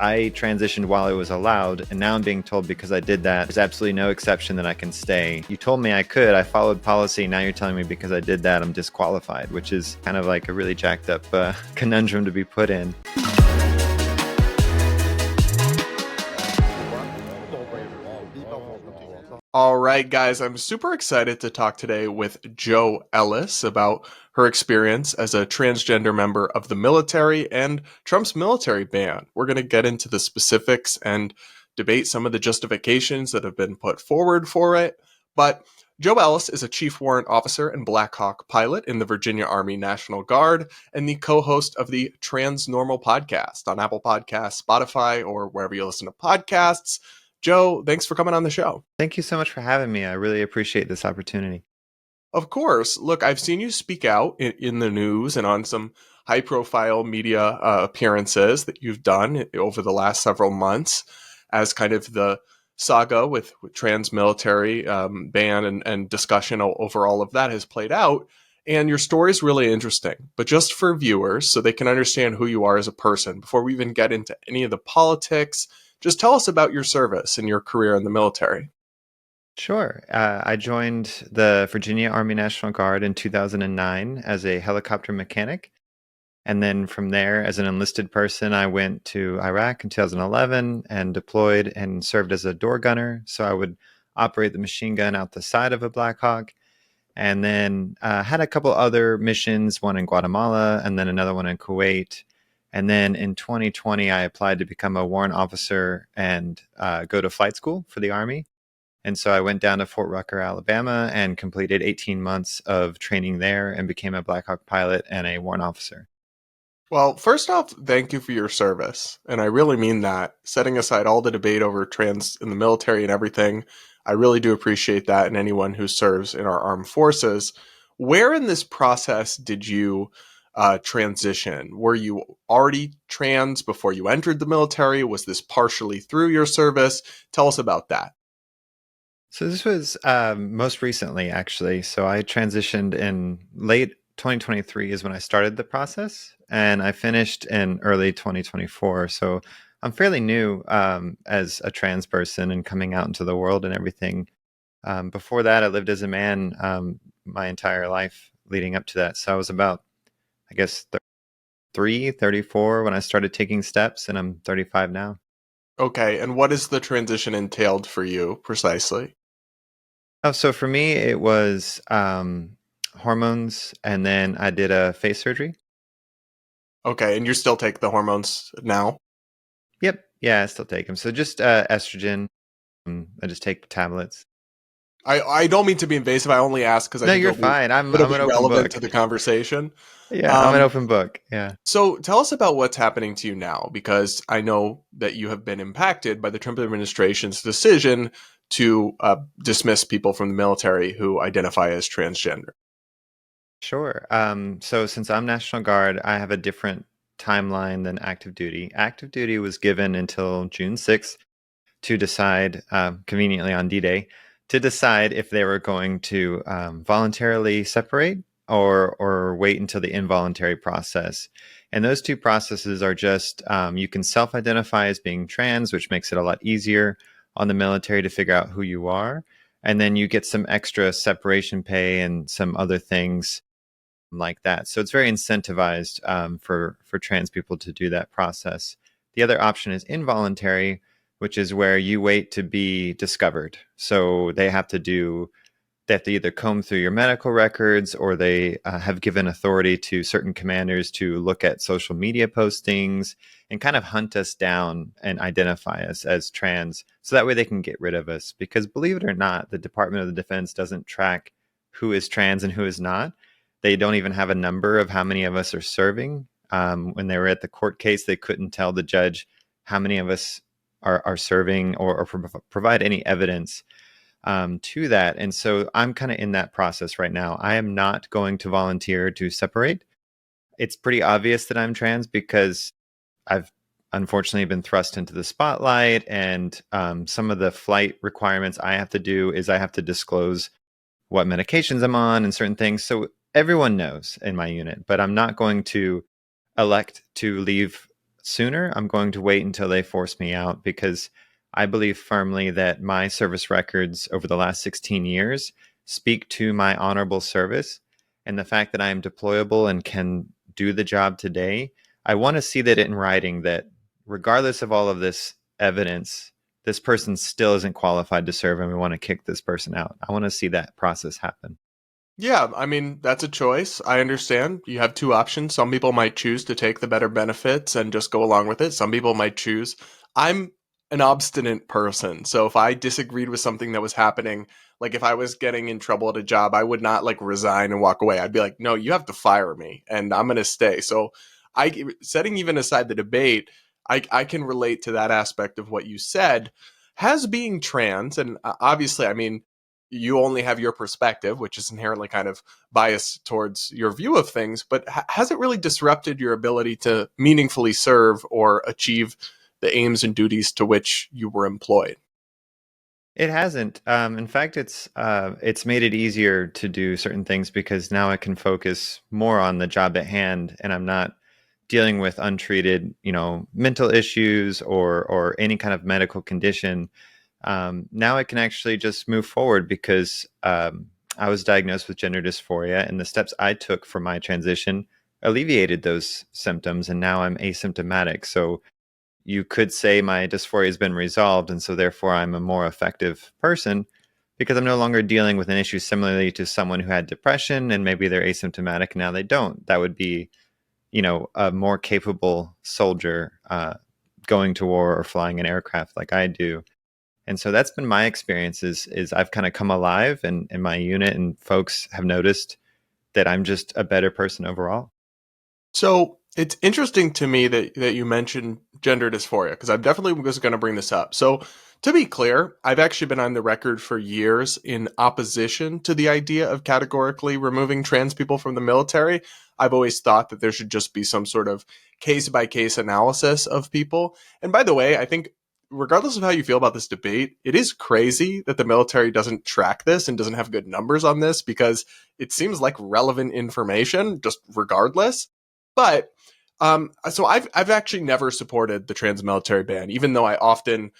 I transitioned while it was allowed, and now I'm being told because I did that, there's absolutely no exception that I can stay. You told me I could, I followed policy, now you're telling me because I did that, I'm disqualified, which is kind of like a really jacked up conundrum to be put in. All right, guys, I'm super excited to talk today with Jo Ellis about her experience as a transgender member of the military and Trump's military ban. We're going to get into the specifics and debate some of the justifications that have been put forward for it. But Jo Ellis is a chief warrant officer and Black Hawk pilot in the Virginia Army National Guard and the co-host of the Transnormal podcast on Apple Podcasts, Spotify, or wherever you listen to podcasts. Jo, thanks for coming on the show. Thank you so much for having me. I really appreciate this opportunity. Of course. Look, I've seen you speak out in the news and on some high-profile media appearances that you've done over the last several months as kind of the saga with trans military ban and discussion over all of that has played out. And your story is really interesting. But just for viewers, so they can understand who you are as a person, before we even get into any of the politics, just tell us about your service and your career in the military. Sure. I joined the Virginia Army National Guard in 2009 as a helicopter mechanic. And then from there, as an enlisted person, I went to Iraq in 2011 and deployed and served as a door gunner. So I would operate the machine gun out the side of a Black Hawk. And then had a couple other missions, one in Guatemala and then another one in Kuwait. And then in 2020, I applied to become a warrant officer and go to flight school for the Army. And so I went down to Fort Rucker, Alabama, and completed 18 months of training there and became a Black Hawk pilot and a warrant officer. Well, first off, thank you for your service. And I really mean that. Setting aside all the debate over trans in the military and everything, I really do appreciate that. And anyone who serves in our armed forces. Where in this process did you transition? Were you already trans before you entered the military? Was this partially through your service? Tell us about that. So this was most recently, actually. So I transitioned in late 2023 is when I started the process, and I finished in early 2024. So I'm fairly new as a trans person and coming out into the world and everything. Before that, I lived as a man my entire life leading up to that. So I was about, I guess, 34 when I started taking steps, and I'm 35 now. Okay, and what is the transition entailed for you precisely? Oh, so for me, it was hormones, and then I did a face surgery. Okay, and you still take the hormones now? Yep. Yeah, I still take them. So just estrogen. I just take tablets. I don't mean to be invasive. I only ask because I No, think you're fine. it'll I'm be an open relevant book. to the conversation. Yeah, I'm an open book. Yeah. So tell us about what's happening to you now, because I know that you have been impacted by the Trump administration's decision to dismiss people from the military who identify as transgender. Sure. So since I'm National Guard, I have a different timeline than active duty. Active duty was given until June 6th to decide, conveniently on D-Day, to decide if they were going to voluntarily separate or wait until the involuntary process. And those two processes are just, you can self-identify as being trans, which makes it a lot easier on the military to figure out who you are. And then you get some extra separation pay and some other things like that. So it's very incentivized for trans people to do that process. The other option is involuntary, which is where you wait to be discovered. So they have to either comb through your medical records, or they have given authority to certain commanders to look at social media postings and kind of hunt us down and identify us as trans. So that way they can get rid of us. Because believe it or not, the Department of the Defense doesn't track who is trans and who is not. They don't even have a number of how many of us are serving. When they were at the court case, they couldn't tell the judge how many of us are serving or provide any evidence to that. And so I'm kind of in that process right now. I am not going to volunteer to separate. It's pretty obvious that I'm trans because I've unfortunately been thrust into the spotlight, and some of the flight requirements I have to do is I have to disclose what medications I'm on and certain things. So everyone knows in my unit, but I'm not going to elect to leave sooner, I'm going to wait until they force me out because I believe firmly that my service records over the last 16 years speak to my honorable service. And the fact that I am deployable and can do the job today, I want to see that in writing that regardless of all of this evidence, this person still isn't qualified to serve and we want to kick this person out. I want to see that process happen. Yeah, I mean, that's a choice. I understand. You have two options. Some people might choose to take the better benefits and just go along with it. Some people might choose. I'm an obstinate person. So if I disagreed with something that was happening, like if I was getting in trouble at a job, I would not like resign and walk away. I'd be like, no, you have to fire me and I'm going to stay. So setting even aside the debate, I can relate to that aspect of what you said. Has being trans, and obviously, I mean, you only have your perspective, which is inherently kind of biased towards your view of things, but has it really disrupted your ability to meaningfully serve or achieve the aims and duties to which you were employed? It hasn't. In fact, it's made it easier to do certain things because now I can focus more on the job at hand, and I'm not dealing with untreated, mental issues or any kind of medical condition. Now I can actually just move forward because I was diagnosed with gender dysphoria, and the steps I took for my transition alleviated those symptoms, and now I'm asymptomatic. So you could say my dysphoria has been resolved, and so therefore I'm a more effective person because I'm no longer dealing with an issue similarly to someone who had depression and maybe they're asymptomatic and now they don't. That would be, a more capable soldier going to war or flying an aircraft like I do. And so that's been my experience is I've kind of come alive and my unit and folks have noticed that I'm just a better person overall. So it's interesting to me that you mentioned gender dysphoria because I definitely was going to bring this up. So to be clear, I've actually been on the record for years in opposition to the idea of categorically removing trans people from the military. I've always thought that there should just be some sort of case by case analysis of people. And by the way, I think regardless of how you feel about this debate, it is crazy that the military doesn't track this and doesn't have good numbers on this because it seems like relevant information just regardless. But so I've actually never supported the trans military ban, even though I often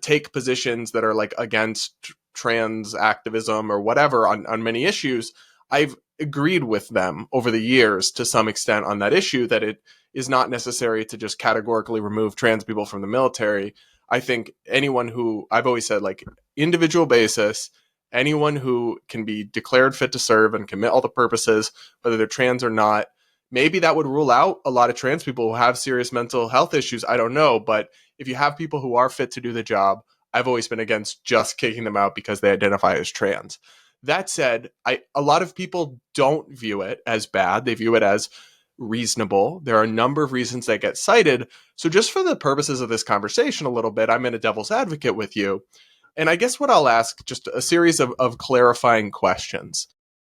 take positions that are like against trans activism or whatever on many issues. I've agreed with them over the years to some extent on that issue that it is not necessary to just categorically remove trans people from the military. I think anyone who I've always said like individual basis, anyone who can be declared fit to serve and commit all the purposes, whether they're trans or not, maybe that would rule out a lot of trans people who have serious mental health issues. I don't know, but if you have people who are fit to do the job, I've always been against just kicking them out because they identify as trans. That said, a lot of people don't view it as bad. They view it as reasonable. There are a number of reasons that get cited. So just for the purposes of this conversation a little bit, I'm in a devil's advocate with you. And I guess what I'll ask, just a series of clarifying questions.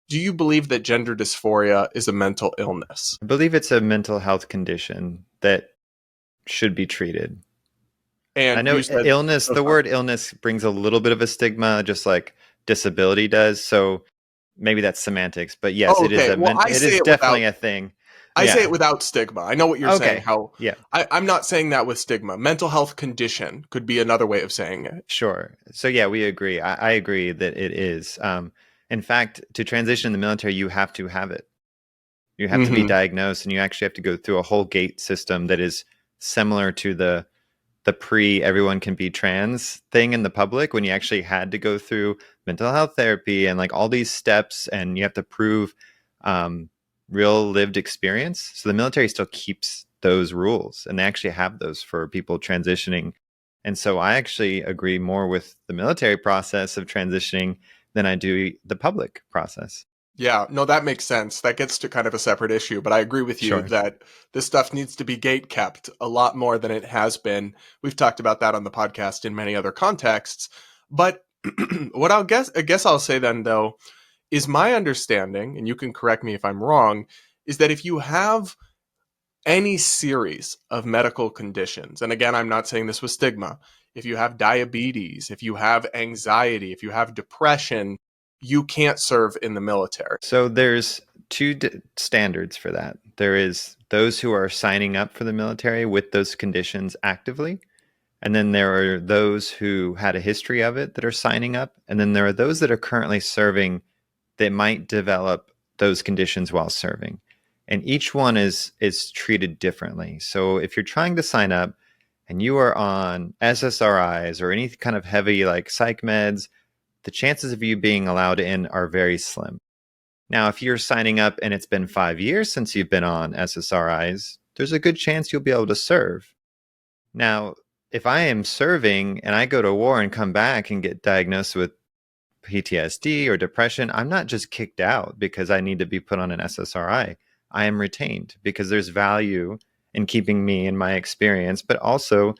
Do you believe that gender dysphoria is a mental illness? I believe it's a mental health condition that should be treated. I And know you said, illness, oh, the sorry. word illness brings a little bit of a stigma, just like disability does. So maybe that's semantics, but yes, Oh, okay. Well, it is definitely a thing. I say it Yeah. without stigma. I know what you're saying. Okay. How Yeah, I'm not saying that with stigma. Mental health condition could be another way of saying it. sure. So yeah, we agree. I agree that it is. In fact, to transition in the military, you have to have it. You have to be Hmm. diagnosed and you actually have to go through a whole gate system that is similar to the pre everyone can be trans thing in the public when you actually had to go through mental health therapy and like all these steps and you have to prove um, real lived experience. So the military still keeps those rules and they actually have those for people transitioning. And so I actually agree more with the military process of transitioning than I do the public process. Yeah, no, that makes sense. That gets to kind of a separate issue, but I agree with you Sure. that this stuff needs to be gate kept a lot more than it has been. We've talked about that on the podcast in many other contexts. But what I guess I'll say then though is my understanding, and you can correct me if I'm wrong, is that if you have any series of medical conditions, and again, I'm not saying this with stigma, if you have diabetes, if you have anxiety, if you have depression, you can't serve in the military. So there's two standards for that. There is those who are signing up for the military with those conditions actively. And then there are those who had a history of it that are signing up. And then there are those that are currently serving that might develop those conditions while serving. And each one is treated differently. So if you're trying to sign up and you are on SSRIs or any kind of heavy like psych meds, the chances of you being allowed in are very slim. Now, if you're signing up and it's been 5 years since you've been on SSRIs, there's a good chance you'll be able to serve. Now, if I am serving and I go to war and come back and get diagnosed with PTSD or depression, I'm not just kicked out because I need to be put on an SSRI. I am retained because there's value in keeping me and my experience, but also,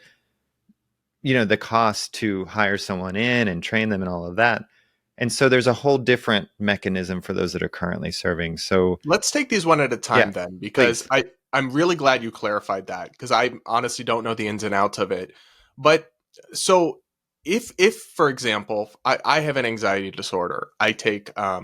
the cost to hire someone in and train them and all of that. And so there's a whole different mechanism for those that are currently serving. So, Let's take these one at a time yeah, then, because please. I'm really glad you clarified that because I honestly don't know the ins and outs of it. But so if for example, I have an anxiety disorder, I take a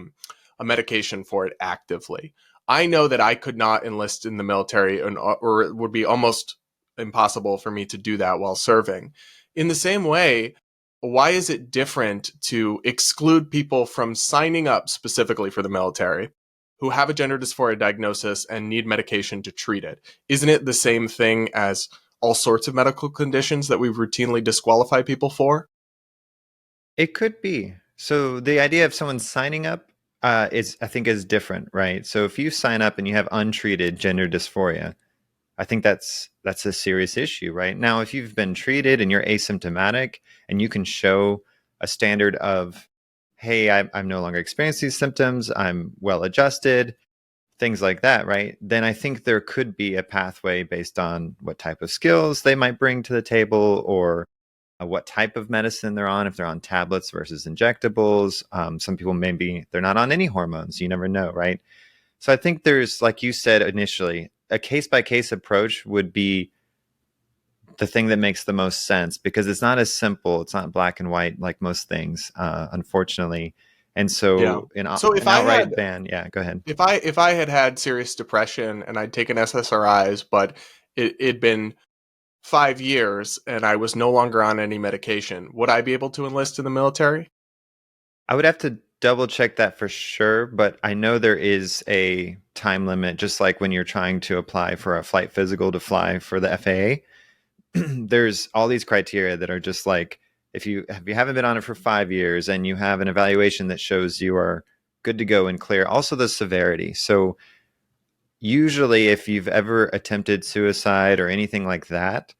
medication for it actively. I know that I could not enlist in the military, or it would be almost impossible for me to do that while serving. In the same way, why is it different to exclude people from signing up specifically for the military who have a gender dysphoria diagnosis and need medication to treat it? Isn't it the same thing as all sorts of medical conditions that we routinely disqualify people for? It could be. So the idea of someone signing up is, I think, is different, right? So if you sign up and you have untreated gender dysphoria, I think that's a serious issue, right? Now, if you've been treated and you're asymptomatic and you can show a standard of, hey, I'm no longer experiencing these symptoms, I'm well adjusted, things like that, right? Then I think there could be a pathway based on what type of skills they might bring to the table or what type of medicine they're on, if they're on tablets versus injectables. Some people maybe they're not on any hormones. You never know, right? So I think there's, like you said initially, a case by case approach would be the thing that makes the most sense because it's not as simple. It's not black and white like most things, unfortunately. And Yeah. so So an outright ban, yeah, go ahead. if I had serious depression and I'd taken SSRIs, but it'd been 5 years and I was no longer on any medication, would I be able to enlist in the military? I would have to double check that for sure, but I know there is a time limit, just like when you're trying to apply for a flight physical to fly for the FAA. There's all these criteria that are just like if you haven't been on it for 5 years and you have an evaluation that shows you are good to go and clear. Also the severity. So usually if you've ever attempted suicide or anything like that,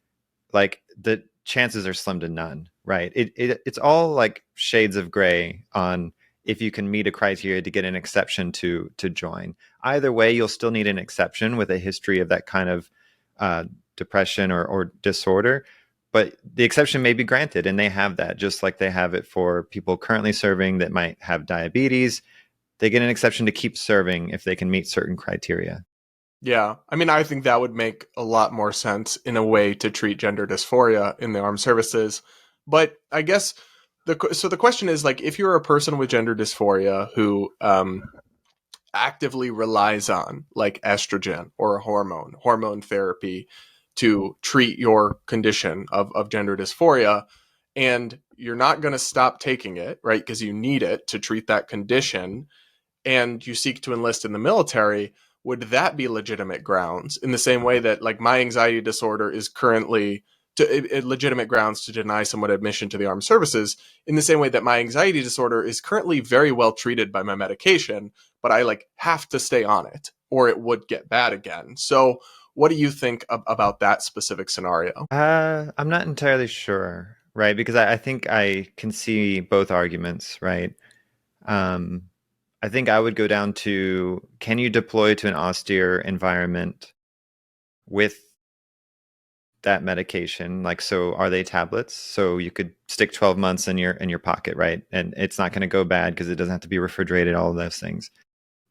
like the chances are slim to none, right? It's all like shades of gray on if you can meet a criteria to get an exception to join. Either way, you'll still need an exception with a history of that kind of uh, depression or disorder. But the exception may be granted, and they have that, just like they have it for people currently serving that might have diabetes. They get an exception to keep serving if they can meet certain criteria. Yeah. I mean, I think that would make a lot more sense in a way to treat gender dysphoria in the armed services. But I guess the question is like if you're a person with gender dysphoria who actively relies on like estrogen or a hormone therapy to treat your condition of gender dysphoria, and you're not going to stop taking it, right? Because you need it to treat that condition, and you seek to enlist in the military, would that be legitimate grounds in the same way that like my anxiety disorder is currently legitimate grounds to deny someone admission to the armed services, in the same way that my anxiety disorder is currently very well treated by my medication, but I like have to stay on it or it would get bad again. So what do you think about that specific scenario? I'm not entirely sure, right? Because I think I can see both arguments, right? Um, I think I would go down to can you deploy to an austere environment with that medication? Like, so are they tablets? So you could stick 12 months in your pocket, right? And it's not going to go bad because it doesn't have to be refrigerated, all of those things.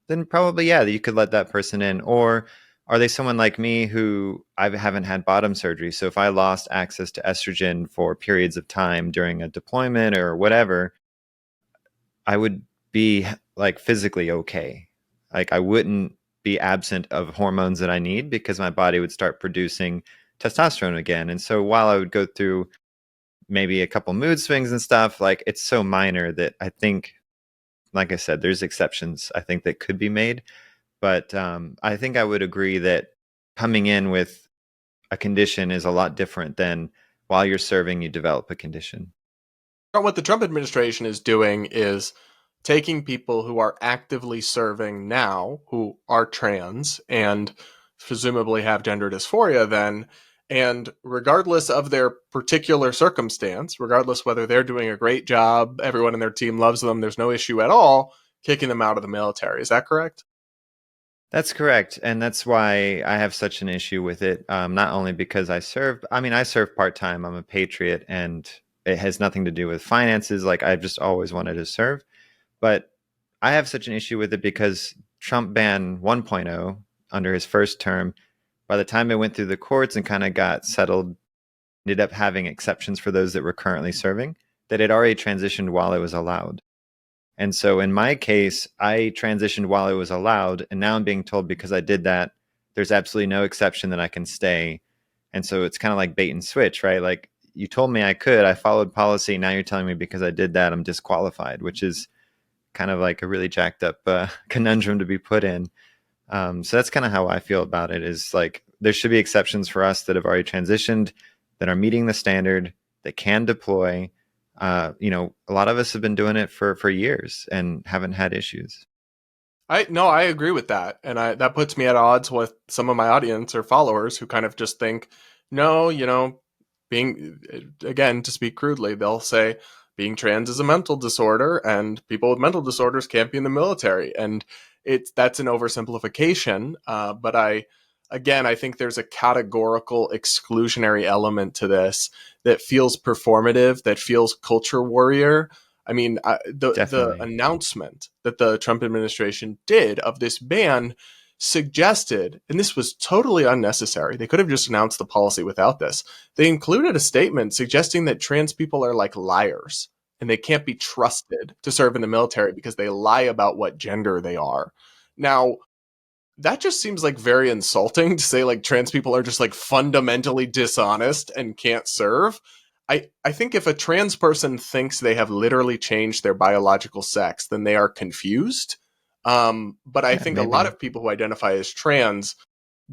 Then probably, yeah, you could let that person in. Or are they someone like me who I haven't had bottom surgery? So if I lost access to estrogen for periods of time during a deployment or whatever, I would be like physically okay. Like I wouldn't be absent of hormones that I need because my body would start producing testosterone again. And so while I would go through maybe a couple mood swings and stuff, like it's so minor that I think, like I said, there's exceptions I think that could be made. But I think I would agree that coming in with a condition is a lot different than while you're serving, you develop a condition. What the Trump administration is doing is taking people who are actively serving now, who are trans and presumably have gender dysphoria, then, and regardless of their particular circumstance, regardless whether they're doing a great job, everyone in their team loves them, there's no issue at all, kicking them out of the military. Is that correct? That's correct. And that's why I have such an issue with it. Not only because I serve part time, I'm a patriot, and it has nothing to do with finances. Like, I've just always wanted to serve. But I have such an issue with it because Trump ban 1.0 under his first term, by the time it went through the courts and kind of got settled, ended up having exceptions for those that were currently serving, that had already transitioned while it was allowed. And so in my case, I transitioned while it was allowed. And now I'm being told because I did that, there's absolutely no exception that I can stay. And so it's kind of like bait and switch, right? Like, you told me I could, I followed policy. Now you're telling me because I did that, I'm disqualified, which is kind of like a really jacked up conundrum to be put in. So that's kind of how I feel about it, is like there should be exceptions for us that have already transitioned, that are meeting the standard, that can deploy. A lot of us have been doing it for years and haven't had issues. I agree with that, and I that puts me at odds with some of my audience or followers who kind of just think, no, being again, to speak crudely, they'll say being trans is a mental disorder, and people with mental disorders can't be in the military, and that's an oversimplification. But I think there's a categorical exclusionary element to this that feels performative, that feels culture warrior. I mean, the Definitely. announcement that the Trump administration did of this ban suggested, and this was totally unnecessary. They could have just announced the policy without this. They included a statement suggesting that trans people are like liars and they can't be trusted to serve in the military because they lie about what gender they are. Now, that just seems like very insulting to say like trans people are just like fundamentally dishonest and can't serve. I think if a trans person thinks they have literally changed their biological sex, then they are confused. But I Yeah, think a lot maybe. of people who identify as trans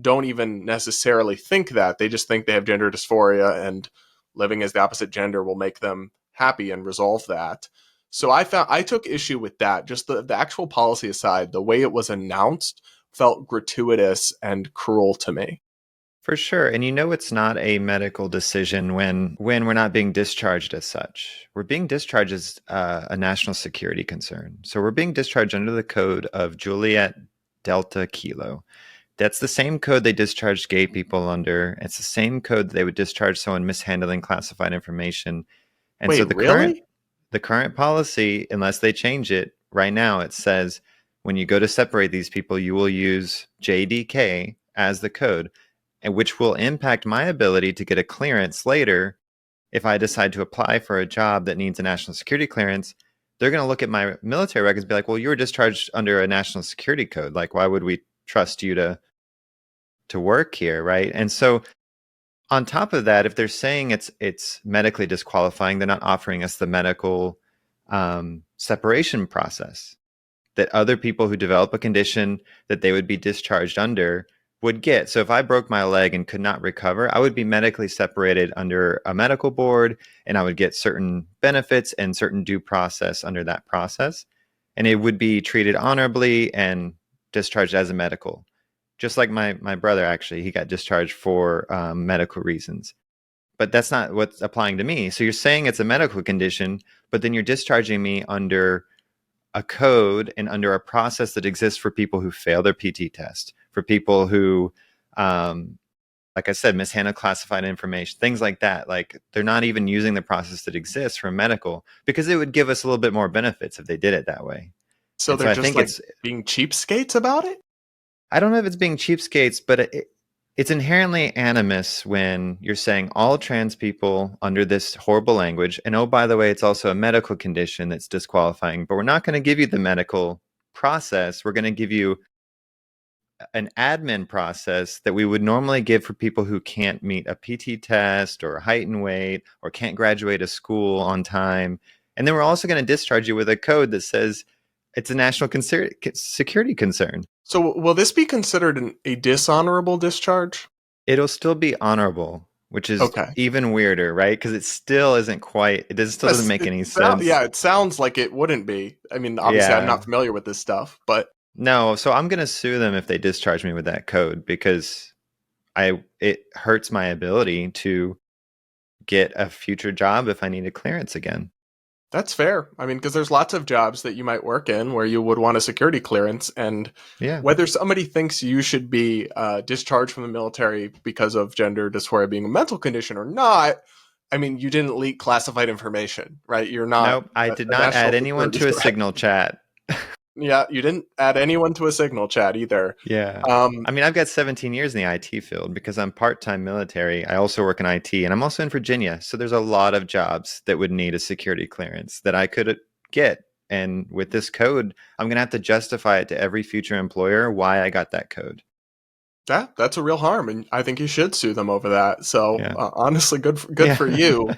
don't even necessarily think that. They just think they have gender dysphoria and living as the opposite gender will make them happy and resolve that. So I took issue with that. Just the actual policy aside, the way it was announced felt gratuitous and cruel to me. For sure. And it's not a medical decision when we're not being discharged as such. We're being discharged as a national security concern. So we're being discharged under the code of Juliet Delta Kilo. That's the same code they discharged gay people under. It's the same code that they would discharge someone mishandling classified information. And so Wait, really? the current policy, unless they change it right now, it says when you go to separate these people, you will use JDK as the code, and which will impact my ability to get a clearance later if I decide to apply for a job that needs a national security clearance. They're going to look at my military records and be like, well, you were discharged under a national security code. Like, why would we trust you to work here, right? And so on top of that, if they're saying it's medically disqualifying, they're not offering us the medical separation process that other people who develop a condition that they would be discharged under would get. So if I broke my leg and could not recover, I would be medically separated under a medical board, and I would get certain benefits and certain due process under that process. And it would be treated honorably and discharged as a medical. Just like my brother, actually, he got discharged for medical reasons. But that's not what's applying to me. So you're saying it's a medical condition, but then you're discharging me under a code and under a process that exists for people who fail their PT test, for people who, um, like I said, mishandle classified information, things like that. Like, they're not even using the process that exists for medical because it would give us a little bit more benefits if they did it that way. So And so they're I just think like being cheapskates about it? I don't know if it's being cheapskates, but it's inherently animus when you're saying all trans people under this horrible language. And oh, by the way, it's also a medical condition that's disqualifying, but we're not going to give you the medical process. We're going to give you an admin process that we would normally give for people who can't meet a PT test or height and weight or can't graduate a school on time. And then we're also going to discharge you with a code that says it's a national security concern. So will this be considered a dishonorable discharge? It'll still be honorable, which is Okay. even weirder, right? Because it still isn't quite, still doesn't make any sense. Yeah, it sounds like it wouldn't be. I mean, obviously, I'm Yeah. not familiar with this stuff, but No, so I'm going to sue them if they discharge me with that code because it hurts my ability to get a future job if I need a clearance again. that's fair. I mean, because there's lots of jobs that you might work in where you would want a security clearance, and Yeah. whether somebody thinks you should be discharged from the military because of gender dysphoria being a mental condition or not, I mean, you didn't leak classified information, right? You're not Nope, I did a not national add anyone security to a threat. signal chat. Yeah, you didn't add anyone to a signal chat either. Yeah. Um, I mean, I've got 17 years in the IT field because I'm part-time military. I also work in IT and I'm also in Virginia. So there's a lot of jobs that would need a security clearance that I could get. And with this code, I'm going to have to justify it to every future employer why I got that code. that's a real harm, and I think you should sue them over that. So Yeah. honestly, good Yeah. for you.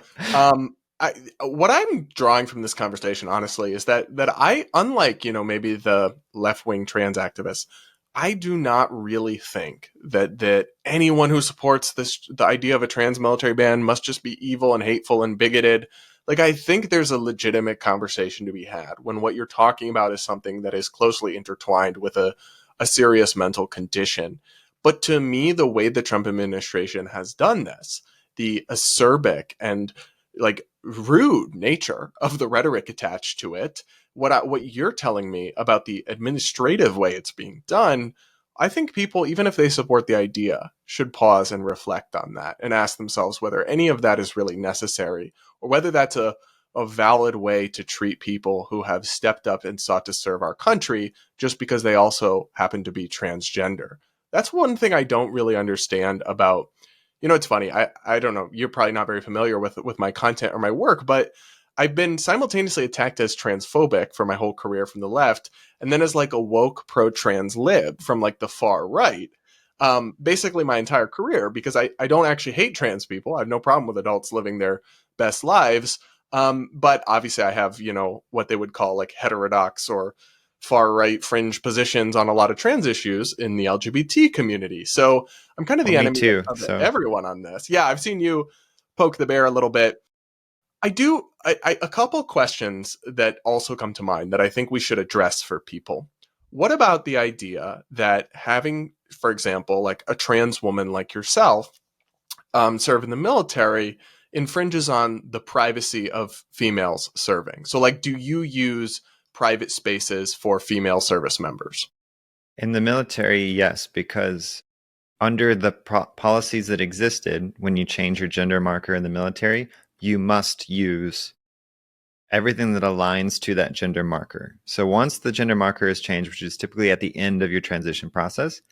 What I'm drawing from this conversation, honestly, is that I, unlike maybe the left wing trans activists, I do not really think that anyone who supports the idea of a trans military ban must just be evil and hateful and bigoted. Like, I think there's a legitimate conversation to be had when what you're talking about is something that is closely intertwined with a serious mental condition. But to me, the way the Trump administration has done this, the acerbic and like rude nature of the rhetoric attached to it, what you're telling me about the administrative way it's being done, I think people, even if they support the idea, should pause and reflect on that and ask themselves whether any of that is really necessary, or whether that's a valid way to treat people who have stepped up and sought to serve our country just because they also happen to be transgender. That's one thing I don't really understand about. It's funny. I don't know. You're probably not very familiar with my content or my work, but I've been simultaneously attacked as transphobic for my whole career from the left, and then as like a woke pro trans lib from like the far right. Basically my entire career, because I don't actually hate trans people. I have no problem with adults living their best lives. But obviously I have, what they would call like heterodox or far right fringe positions on a lot of trans issues in the LGBT community. So I'm kind of Well, the me enemy too. of So everyone on this. Yeah, I've seen you poke the bear a little bit. I do. A couple questions that also come to mind that I think we should address for people. What about the idea that having, for example, like a trans woman like yourself serve in the military infringes on the privacy of females serving? So, like, do you use private spaces for female service members? in the military, yes, because under the policies that existed when you change your gender marker in the military, you must use everything that aligns to that gender marker. So once the gender marker is changed, which is typically at the end of your transition process,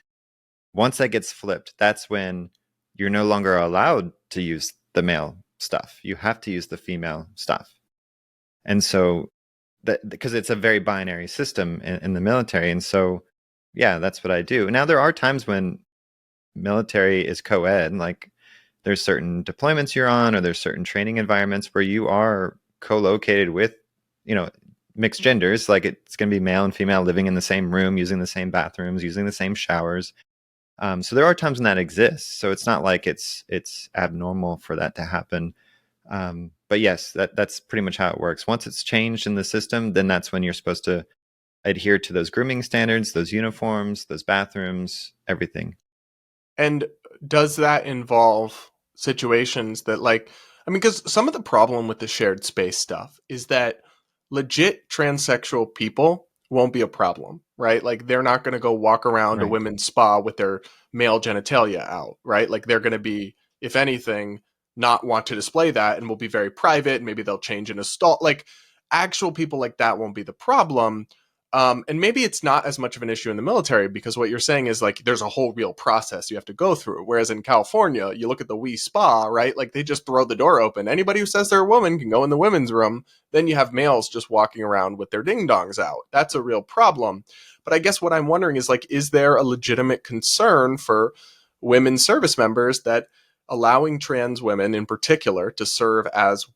once that gets flipped, that's when you're no longer allowed to use the male stuff. You have to use the female stuff. And so that because it's a very binary system in the military. And so, yeah, that's what I do. Now, there are times when military is co-ed, like there's certain deployments you're on or there's certain training environments where you are co-located with, you know, mixed genders, like it's going to be male and female living in the same room, using the same bathrooms, using the same showers. So there are times when that exists. So it's not like it's abnormal for that to happen. But yes, that's pretty much how it works. Once it's changed in the system, then that's when you're supposed to adhere to those grooming standards, those uniforms, those bathrooms, everything. And does that involve situations that, like, I mean, because some of the problem with the shared space stuff is that legit transsexual people won't be a problem, right? Like, they're not going to go walk around a Right. women's spa with their male genitalia out, right? Like, they're going to be, if anything, not want to display that and will be very private. Maybe they'll change in a stall. Like, actual people like that won't be the problem. And maybe it's not as much of an issue in the military because what you're saying is like there's a whole real process you have to go through. Whereas in California, you look at the Wee Spa, right? Like they just throw the door open. Anybody who says they're a woman can go in the women's room. Then you have males just walking around with their ding dongs out. That's a real problem. But I guess what I'm wondering is like, is there a legitimate concern for women service members that allowing trans women in particular to serve as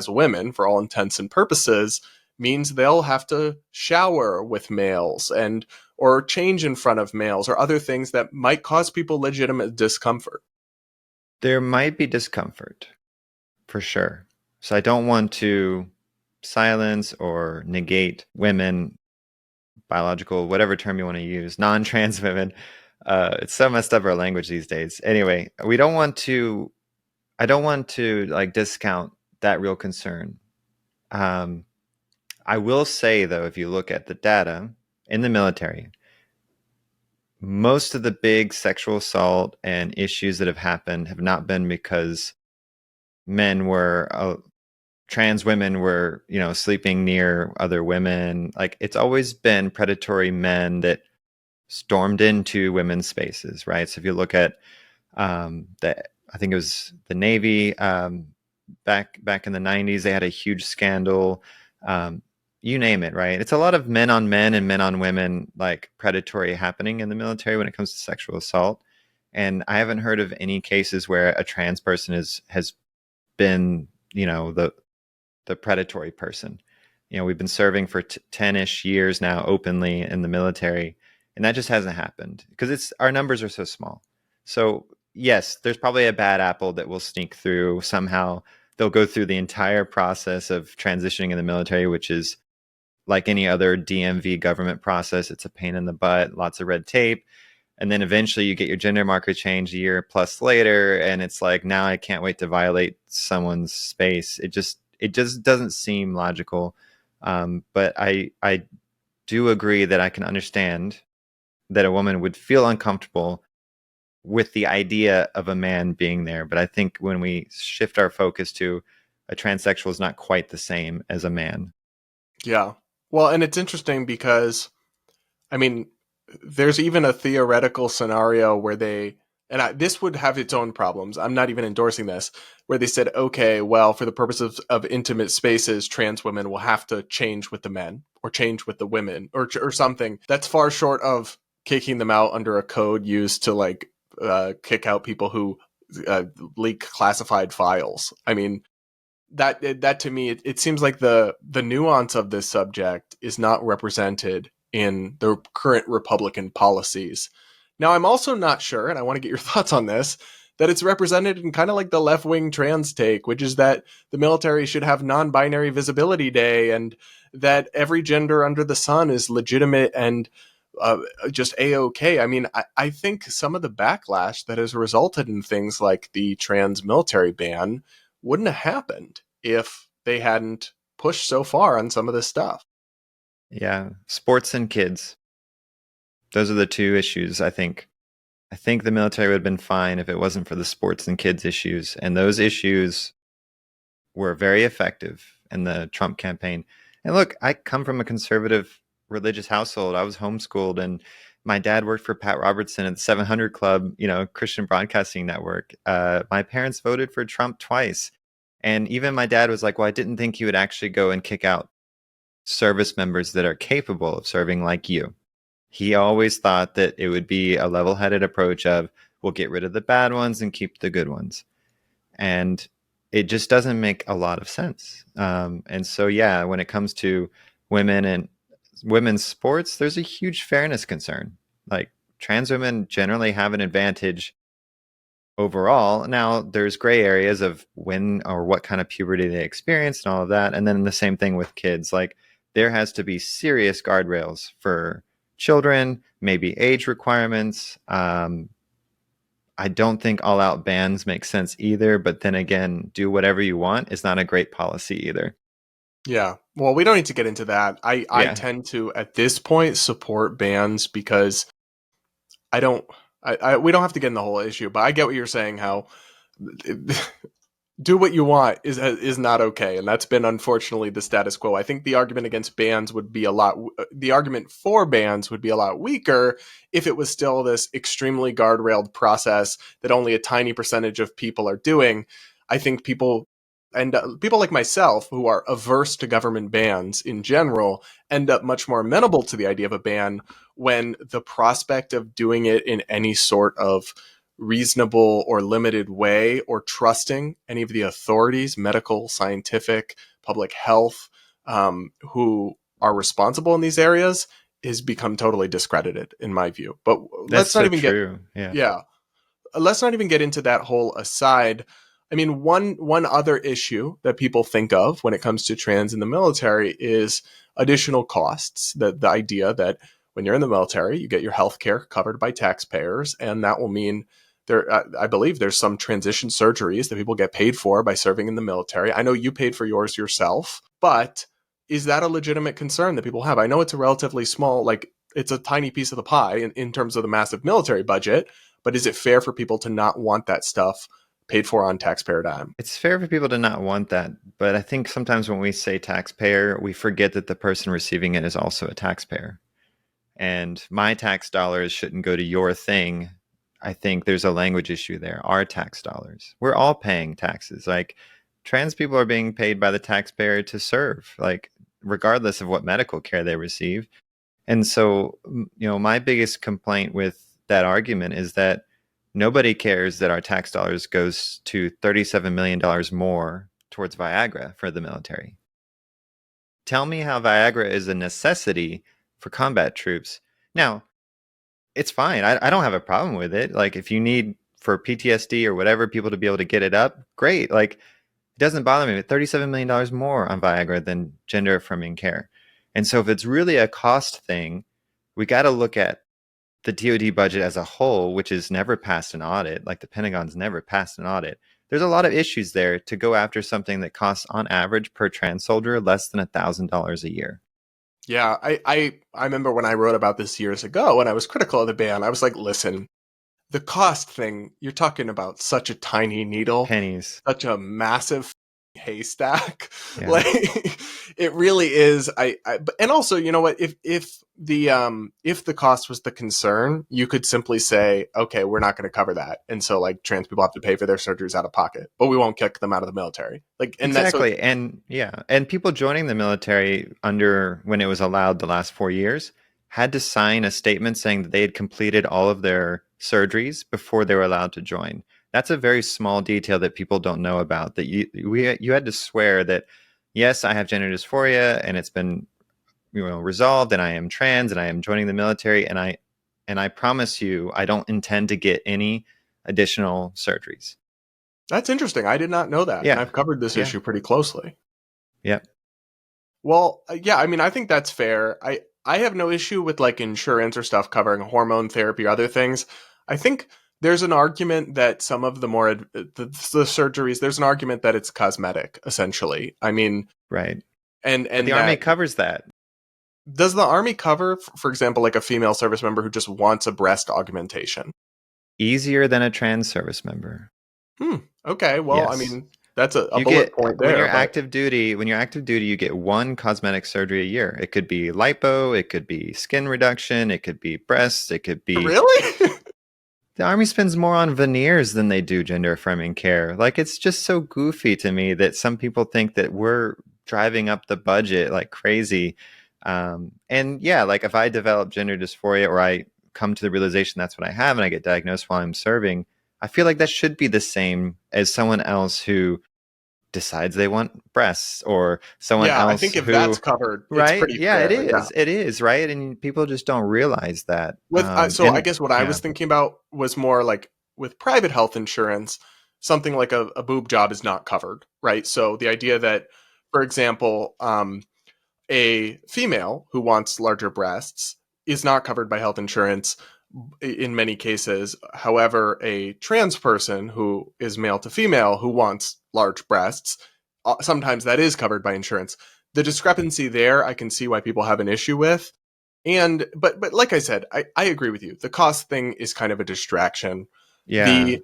women for all intents and purposes means they'll have to shower with males and or change in front of males or other things that might cause people legitimate discomfort? There might be discomfort for sure. So I don't want to silence or negate women, biological, whatever term you want to use, non-trans women. It's so messed up our language these days. Anyway, we don't want to. I don't want to like discount that real concern. Um, I will say though, if you look at the data in the military, most of the big sexual assault and issues that have happened have not been because men were trans women were, sleeping near other women. Like it's always been predatory men that stormed into women's spaces, right? So if you look at the, I think it was the Navy back in the '90s, they had a huge scandal. You name it, right? It's a lot of men on men and men on women, like predatory happening in the military when it comes to sexual assault. And I haven't heard of any cases where a trans person has been, the predatory person. We've been serving for 10-ish years now openly in the military, and that just hasn't happened because our numbers are so small. So yes, there's probably a bad apple that will sneak through somehow. They'll go through the entire process of transitioning in the military, which is like any other DMV government process. It's a pain in the butt, lots of red tape. And then eventually you get your gender marker changed a year plus later, and it's like, now I can't wait to violate someone's space. It just doesn't seem logical. But I do agree that I can understand that a woman would feel uncomfortable with the idea of a man being there. But I think when we shift our focus to a transsexual is not quite the same as a man. Yeah. Well, and it's interesting because, I mean, there's even a theoretical scenario where this would have its own problems. I'm not even endorsing this, where they said, okay, well, for the purposes of intimate spaces, trans women will have to change with the men or change with the women or something. That's far short of kicking them out under a code used to like kick out people who leak classified files. I mean, that to me, it seems like the nuance of this subject is not represented in the current Republican policies. Now, I'm also not sure, and I want to get your thoughts on this, that it's represented in kind of like the left wing trans take, which is that the military should have non binary visibility day and that every gender under the sun is legitimate and just a-okay. I mean, I think some of the backlash that has resulted in things like the trans military ban wouldn't have happened if they hadn't pushed so far on some of this stuff. Yeah, sports and kids. Those are the two issues, I think. I think the military would have been fine if it wasn't for the sports and kids issues. And those issues were very effective in the Trump campaign. And look, I come from a conservative religious household. I was homeschooled, and my dad worked for Pat Robertson at the 700 Club, Christian Broadcasting Network. My parents voted for Trump twice. And even my dad was like, well, I didn't think he would actually go and kick out service members that are capable of serving like you. He always thought that it would be a level-headed approach of, we'll get rid of the bad ones and keep the good ones. And it just doesn't make a lot of sense. And so, yeah, when it comes to women and women's sports, there's a huge fairness concern. Like trans women generally have an advantage overall. Now, there's gray areas of when or what kind of puberty they experienced and all of that. And then the same thing with kids. Like there has to be serious guardrails for children, maybe age requirements. I don't think all out bans make sense either. But then again, do whatever you want is not a great policy either. Yeah. Well, we don't need to get into that. I Yeah. tend to, at this point, support bans because I don't, we don't have to get in the whole issue, but I get what you're saying, how do what you want is not okay, and that's been unfortunately the status quo. I think the argument against bans would be the argument for bans would be a lot weaker if it was still this extremely guardrailed process that only a tiny percentage of people are doing. I think people And people like myself who are averse to government bans in general end up much more amenable to the idea of a ban when the prospect of doing it in any sort of reasonable or limited way, or trusting any of the authorities, medical, scientific, public health, who are responsible in these areas, is become totally discredited in my view. But That's let's not so even get, true. Yeah. yeah, let's not even get into that whole aside. I mean, one other issue that people think of when it comes to trans in the military is additional costs. The idea that when you're in the military, you get your health care covered by taxpayers, and that will mean there. I believe there's some transition surgeries that people get paid for by serving in the military. I know you paid for yours yourself, but is that a legitimate concern that people have? I know it's a relatively small, like it's a tiny piece of the pie in terms of the massive military budget, but is it fair for people to not want that stuff paid for on taxpayer dime? It's fair for people to not want that, but I think sometimes when we say taxpayer, we forget that the person receiving it is also a taxpayer. And my tax dollars shouldn't go to your thing. I think there's a language issue there. Our tax dollars. We're all paying taxes. Like trans people are being paid by the taxpayer to serve, like regardless of what medical care they receive. And so, my biggest complaint with that argument is that nobody cares that our tax dollars goes to $37 million more towards Viagra for the military. Tell me how Viagra is a necessity for combat troops. Now, it's fine. I don't have a problem with it. Like, if you need for PTSD or whatever people to be able to get it up, great. Like, it doesn't bother me. But $37 million more on Viagra than gender affirming care. And so, if it's really a cost thing, we got to look at the DoD budget as a whole, which is never passed an audit. Like, the Pentagon's never passed an audit. There's a lot of issues there to go after something that costs, on average, per trans soldier, less than $1,000 a year. Yeah, I remember when I wrote about this years ago when I was critical of the ban, I was like, listen, the cost thing, you're talking about such a tiny needle, Pennies. such a massive haystack. Yeah. Like it really is. And also, you know what? If the cost was the concern, you could simply say, okay, we're not going to cover that, and so like trans people have to pay for their surgeries out of pocket, but we won't kick them out of the military. Like, and that's so Exactly. And yeah, and people joining the military under when it was allowed the last 4 years had to sign a statement saying that they had completed all of their surgeries before they were allowed to join. That's a very small detail that people don't know about. That you had to swear that yes, I have gender dysphoria and it's been resolved, and I am trans and I am joining the military, and I promise you I don't intend to get any additional surgeries. that's interesting. I did not know that, and Yeah. I've covered this Yeah. issue pretty closely. Yeah. Well, yeah, I mean, I think that's fair. I have no issue with like insurance or stuff covering hormone therapy or other things. I think there's an argument that some of the more the surgeries, there's an argument that it's cosmetic, essentially. I mean, Right. But the and Army that covers that. does the Army cover, for example, like a female service member who just wants a breast augmentation? Easier than a trans service member. Hmm. Okay. Well, I Yes. mean, that's a You bullet get point when there, you're but active duty, you get one cosmetic surgery a year. It could be lipo, it could be skin reduction, it could be breasts, it could be really? the Army spends more on veneers than they do gender affirming care. Like, it's just so goofy to me that some people think that we're driving up the budget like crazy. And yeah, like if I develop gender dysphoria or I come to the realization that's what I have and I get diagnosed while I'm serving, I feel like that should be the same as someone else who decides they want breasts, or someone Yeah, I else think if that's who, covered, it's right? pretty Yeah, fair. Yeah. it is, right? And people just don't realize that. With so I And guess what I yeah, was thinking about was more like with private health insurance, something like a boob job is not covered, right? So the idea that, for example, a female who wants larger breasts is not covered by health insurance in many cases. However, a trans person who is male to female who wants large breasts, sometimes that is covered by insurance. The discrepancy there, I can see why people have an issue with. And but like I said, I agree with you. The cost thing is kind of a distraction. yeah.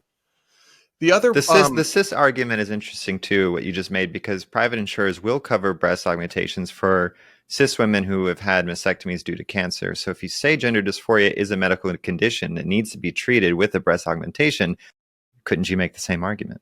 The other The cis argument is interesting too, what you just made, because private insurers will cover breast augmentations for cis women who have had mastectomies due to cancer. So if you say gender dysphoria is a medical condition that needs to be treated with a breast augmentation, couldn't you make the same argument?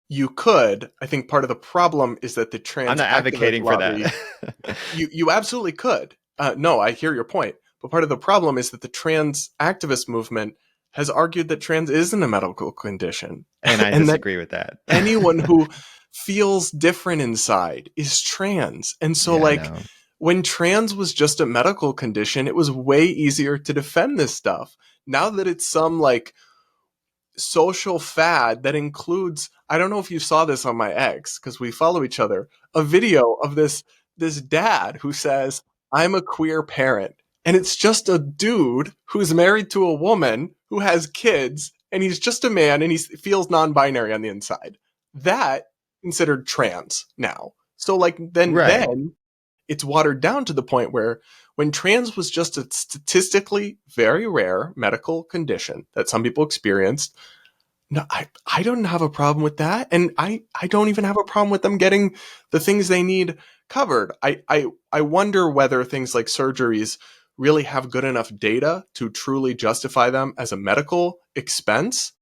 You could. I think part of the problem is that the I'm trans not activist advocating for lobby, that. you absolutely could. No, I hear your point. But part of the problem is that the trans activist movement has argued that trans isn't a medical condition And I and that disagree with that. anyone who feels different inside is trans. And so, Yeah, I like, know. when trans was just a medical condition, it was way easier to defend this stuff. Now that it's some, like, social fad that includes, I don't know if you saw this on my ex because we follow each other, a video of this dad who says, I'm a queer parent, and it's just a dude who's married to a woman who has kids, and he's just a man and he feels non-binary on the inside. That considered trans now. So, like, Right. then it's watered down to the point where when trans was just a statistically very rare medical condition that some people experienced, no, I don't have a problem with that. And I don't even have a problem with them getting the things they need covered. I wonder whether things like surgeries really have good enough data to truly justify them as a medical expense.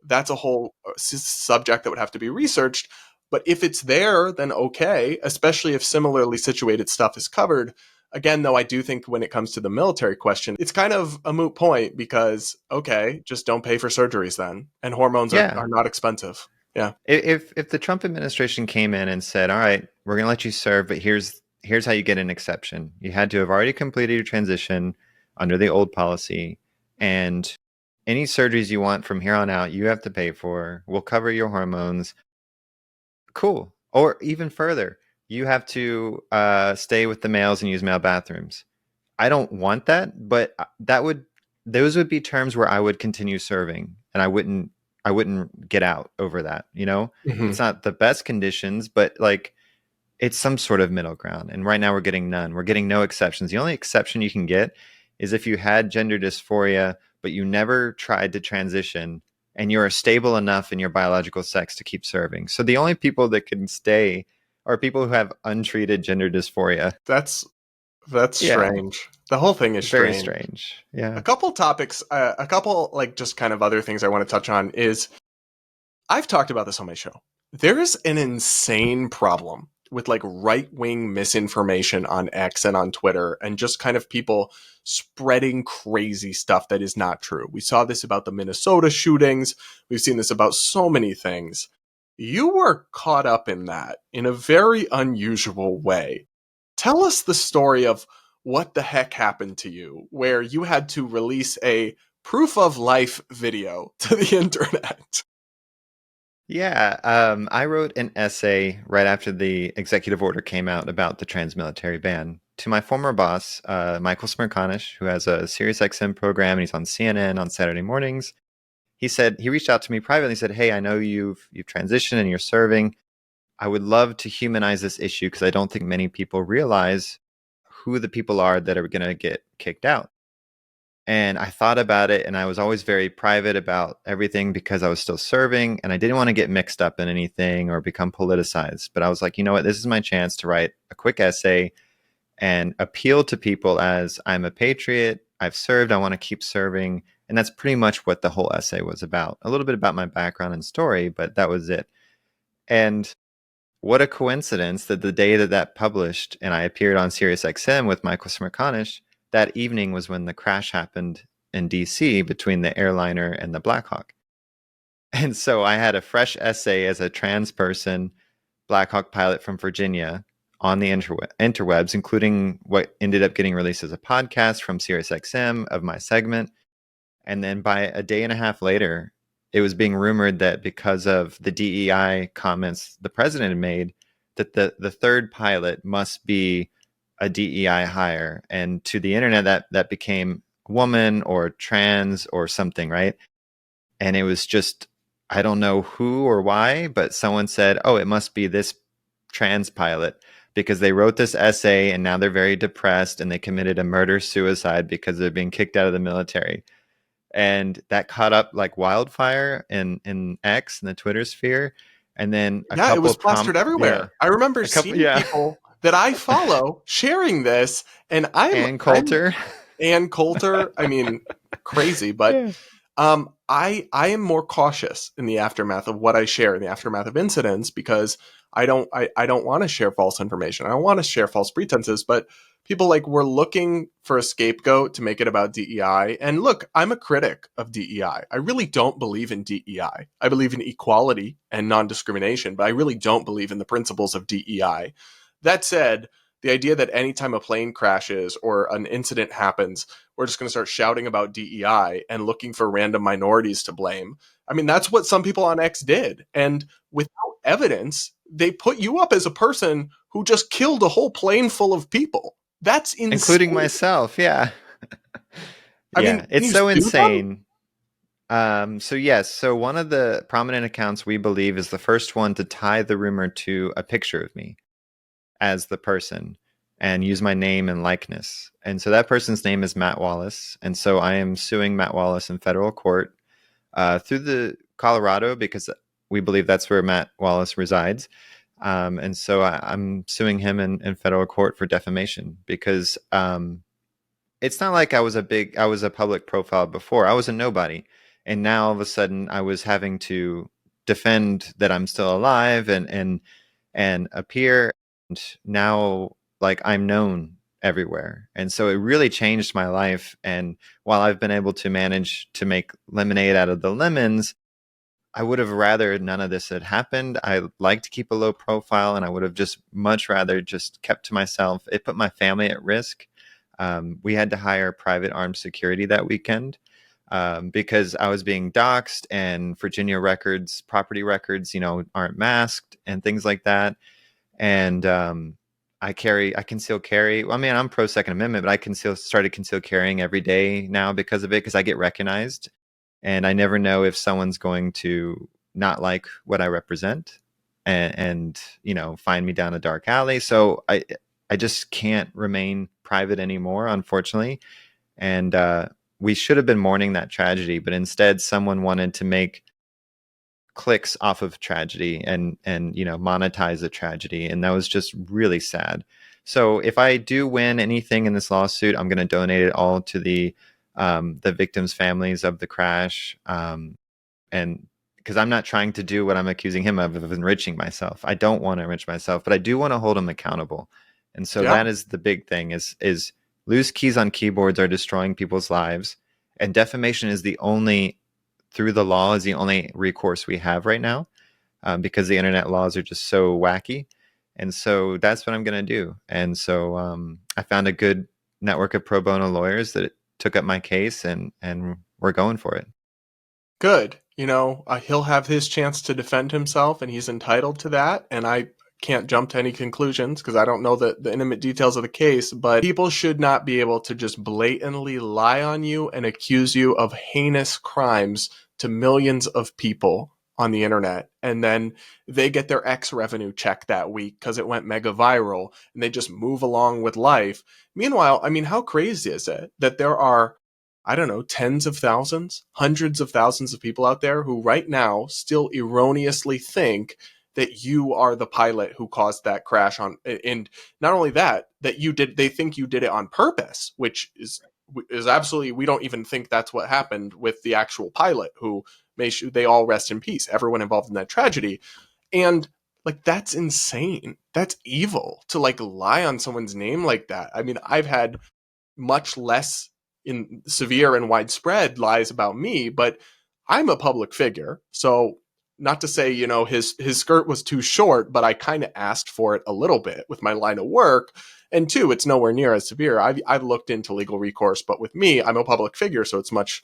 That's a whole subject that would have to be researched. But if it's there, then okay, especially if similarly situated stuff is covered. Again, though, I do think when it comes to the military question, it's kind of a moot point because, okay, just don't pay for surgeries then. And hormones Yeah. are not expensive. Yeah. If the Trump administration came in and said, "All right, we're going to let you serve, but here's how you get an exception. You had to have already completed your transition under the old policy, and any surgeries you want from here on out, you have to pay for. We'll cover your hormones." Cool. Or even further, you have to stay with the males and use male bathrooms. I don't want that, but those would be terms where I would continue serving, and I wouldn't get out over that. It's Hmm. not the best conditions, but like it's some sort of middle ground. And right now we're getting none. We're getting no exceptions. The only exception you can get is if you had gender dysphoria, but you never tried to transition and you're stable enough in your biological sex to keep serving. So the only people that can stay are people who have untreated gender dysphoria. That's that's Yeah, strange. The whole thing is very strange. strange. Yeah. A couple topics, a couple like just kind of other things I want to touch on is I've talked about this on my show. There's an insane problem with like right wing misinformation on X and on Twitter and just kind of people spreading crazy stuff that is not true. We saw this about the Minnesota shootings. We've seen this about so many things. You were caught up in that in a very unusual way. Tell us the story of what the heck happened to you, where you had to release a proof of life video to the internet. Yeah, I wrote an essay right after the executive order came out about the trans military ban to my former boss, Michael Smerconish, who has a Sirius XM program and he's on CNN on Saturday mornings. He reached out to me privately and said, "Hey, I know you've transitioned and you're serving. I would love to humanize this issue because I don't think many people realize who the people are that are going to get kicked out." And I thought about it, and I was always very private about everything because I was still serving and I didn't want to get mixed up in anything or become politicized. But I was like, you know what? This is my chance to write a quick essay and appeal to people as I'm a patriot. I've served. I want to keep serving. And that's pretty much what the whole essay was about. A little bit about my background and story, but that was it. And what a coincidence that the day that published and I appeared on Sirius XM with Michael Smerconish, that evening was when the crash happened in DC between the airliner and the Blackhawk. And so I had a fresh essay as a trans person, Blackhawk pilot from Virginia, on the interwebs, including what ended up getting released as a podcast from Sirius XM of my segment. And then by a day and a half later, it was being rumored that because of the DEI comments the president had made, that the third pilot must be a DEI hire. And to the internet, that became woman or trans or something, right? And it was just, I don't know who or why, but someone said, "Oh, it must be this trans pilot because they wrote this essay and now they're very depressed and they committed a murder suicide because they're being kicked out of the military." And that caught up like wildfire in X in the Twitter sphere. And then a Yeah, it couple was of plastered yeah, everywhere. I remember a couple, seeing yeah, people that I follow sharing this, and I'm and I'm Coulter. Ann Coulter. I mean, crazy, but Yeah. I am more cautious in the aftermath of what I share in the aftermath of incidents because I don't want to share false information. I don't want to share false pretenses, but people like were looking for a scapegoat to make it about DEI. And look, I'm a critic of DEI. I really don't believe in DEI. I believe in equality and non-discrimination, but I really don't believe in the principles of DEI. That said, the idea that anytime a plane crashes or an incident happens, we're just going to start shouting about DEI and looking for random minorities to blame. I mean, that's what some people on X did. And without evidence, they put you up as a person who just killed a whole plane full of people. That's including insane. myself. Yeah. I mean, Yeah, can it's you so sue them? insane. So yes, so one of the prominent accounts we believe is the first one to tie the rumor to a picture of me as the person and use my name and likeness. And so that person's name is Matt Wallace. And so I am suing Matt Wallace in federal court through the Colorado because we believe that's where Matt Wallace resides. And so I'm suing him in federal court for defamation because it's not like I was a public profile before. I was a nobody. And now all of a sudden I was having to defend that I'm still alive and appear. And now like I'm known everywhere. And so it really changed my life. And while I've been able to manage to make lemonade out of the lemons, I would have rather none of this had happened. I like to keep a low profile, and I would have just much rather just kept to myself. It put my family at risk. We had to hire private armed security that weekend because I was being doxxed, and Virginia records, property records, aren't masked and things like that. And I conceal carry. Well, I mean, I'm pro Second Amendment, but started conceal carrying every day now because of it, because I get recognized and I never know if someone's going to not like what I represent and find me down a dark alley. So I just can't remain private anymore, unfortunately. And we should have been mourning that tragedy, but instead someone wanted to make clicks off of tragedy and monetize the tragedy, and that was just really sad. So if I do win anything in this lawsuit, I'm going to donate it all to the victims' families of the crash. And because I'm not trying to do what I'm accusing him of enriching myself. I don't want to enrich myself, but I do want to hold him accountable. And so Yeah. that is the big thing is loose keys on keyboards are destroying people's lives. And defamation is the only through the law is the only recourse we have right now because the internet laws are just so wacky. And so that's what I'm going to do. And so I found a good network of pro bono lawyers that took up my case and we're going for it. Good. He'll have his chance to defend himself, and he's entitled to that. And I can't jump to any conclusions because I don't know the intimate details of the case, but people should not be able to just blatantly lie on you and accuse you of heinous crimes to millions of people on the internet. And then they get their X revenue check that week because it went mega viral and they just move along with life. Meanwhile, I mean, how crazy is it that there are, I don't know, tens of thousands, hundreds of thousands of people out there who right now still erroneously think that you are the pilot who caused that crash on, and not only that, they think you did it on purpose, which is absolutely, we don't even think that's what happened with the actual pilot who they all rest in peace, everyone involved in that tragedy. And like, that's insane. That's evil to like lie on someone's name like that. I mean, I've had much less in severe and widespread lies about me, but I'm a public figure. So not to say, his skirt was too short, but I kind of asked for it a little bit with my line of work. And two, it's nowhere near as severe. I've looked into legal recourse, but with me, I'm a public figure, so it's much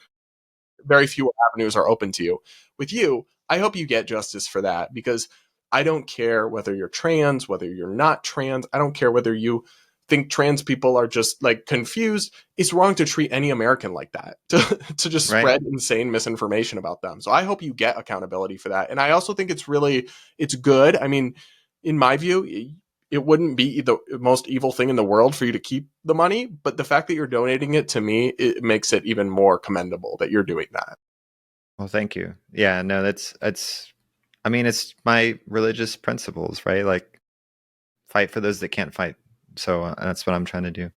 very few avenues are open to you. With you, I hope you get justice for that because I don't care whether you're trans, whether you're not trans. I don't care whether you think trans people are just like confused. It's wrong to treat any American like that, to just Right. spread insane misinformation about them. So I hope you get accountability for that. And I also think it's good. I mean, in my view, it wouldn't be the most evil thing in the world for you to keep the money, but the fact that you're donating it to me, it makes it even more commendable that you're doing that. Well, thank you. Yeah, no, that's I mean, it's my religious principles, right? Like fight for those that can't fight. So that's what I'm trying to do.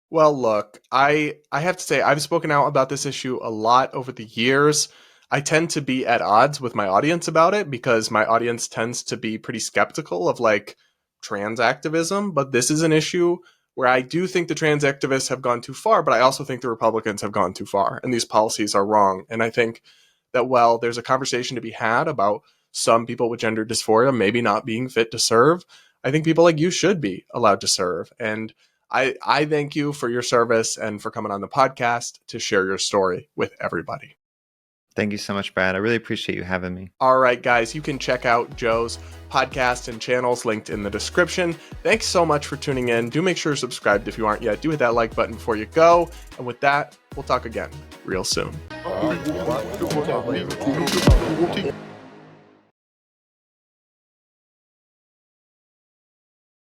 Well, look, I have to say I've spoken out about this issue a lot over the years. I tend to be at odds with my audience about it because my audience tends to be pretty skeptical of like trans activism, but this is an issue where I do think the trans activists have gone too far, but I also think the Republicans have gone too far and these policies are wrong. And I think that while there's a conversation to be had about some people with gender dysphoria maybe not being fit to serve, I think people like you should be allowed to serve. And I thank you for your service and for coming on the podcast to share your story with everybody. Thank you so much, Brad. I really appreciate you having me. All right, guys, you can check out Joe's podcast and channels linked in the description. Thanks so much for tuning in. Do make sure you're subscribed if you aren't yet. Do hit that like button before you go. And with that, we'll talk again real soon.